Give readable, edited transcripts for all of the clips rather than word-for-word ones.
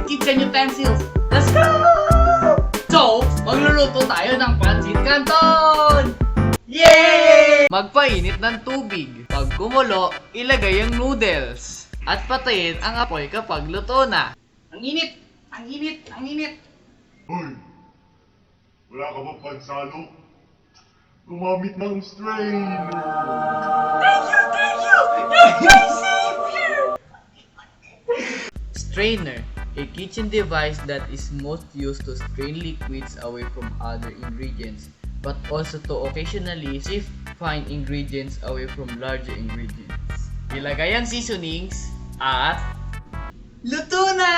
kitchen utensils. Let's go! So, magluluto tayo ng pancit canton! Yay! Magpainit ng tubig. Pag kumulo, ilagay ang noodles. At patayin ang apoy kapag luto na. Ang init! Ang init! Ang init! Hoy! Wala ka bang pansalo? Gumamit ng strainer! Thank you! Thank you! You're my savior! Strainer, a kitchen device that is most used to strain liquids away from other ingredients, but also to occasionally shift fine ingredients away from larger ingredients. Ilagay ang seasonings at luto na!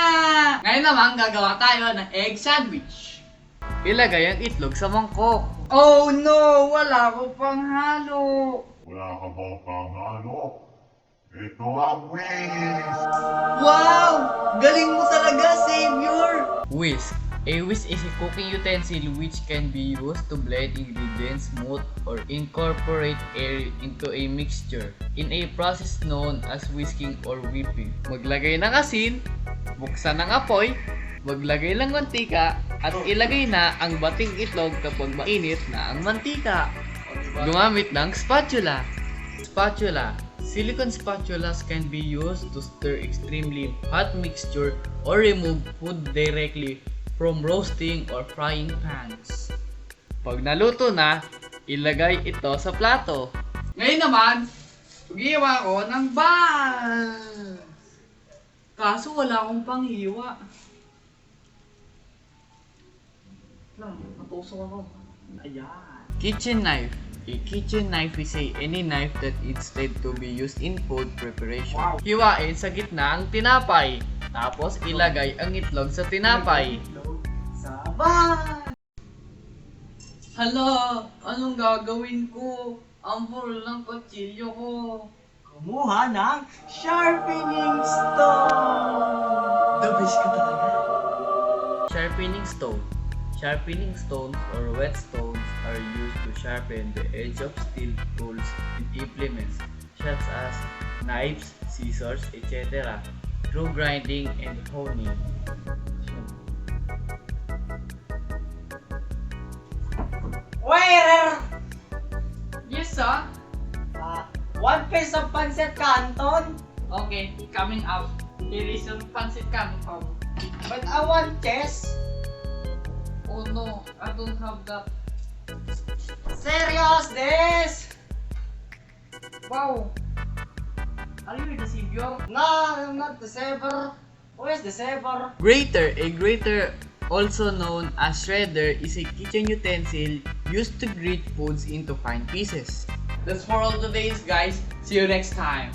Ngayon naman gagawa tayo ng egg sandwich. Ilagay ang itlog sa mangkok. Oh no! Wala ko pang halo. Wala ka bang pangalo? Ito ang whisk! Wow! Galing mo talaga, Savior! Whisk. A whisk is a cooking utensil which can be used to blend ingredients, smooth, or incorporate air into a mixture in a process known as whisking or whipping. Maglagay ng asin, buksan ng apoy, maglagay ng mantika, at ilagay na ang bating itlog kapag mainit na ang mantika. Gumamit ng spatula. Spatula. Silicone spatulas can be used to stir extremely hot mixture or remove food directly from roasting or frying pans. Pag naluto na, ilagay ito sa plato. Ngayon naman, hiwa ko ng bal. Kaso wala akong panghiwa. Natusok ako. Ayan. Kitchen knife. A kitchen knife is any knife that instead to be used in food preparation. Wow. Hiwain sa gitna ang tinapay. Tapos ilagay ang itlog sa tinapay. Sabay! Hala, anong gagawin ko? Ang burol ng kutsilyo ko. Kumuha ng sharpening stone! The best ka talaga. Sharpening stone. Sharpening stones or whetstones are used to sharpen the edge of steel tools and implements such as knives, scissors, etc. through grinding and honing. Waiter! Yes, sir. 1 piece of pancit canton, Okay, coming up. Here is some pancit canton. but I want chess. Oh no, I don't have that. Serious this? Wow. Are you the savior? No, I'm not the saver. Where's the saver? Grater. A grater, also known as shredder, is a kitchen utensil used to grate foods into fine pieces. That's for all today's guys. See you next time.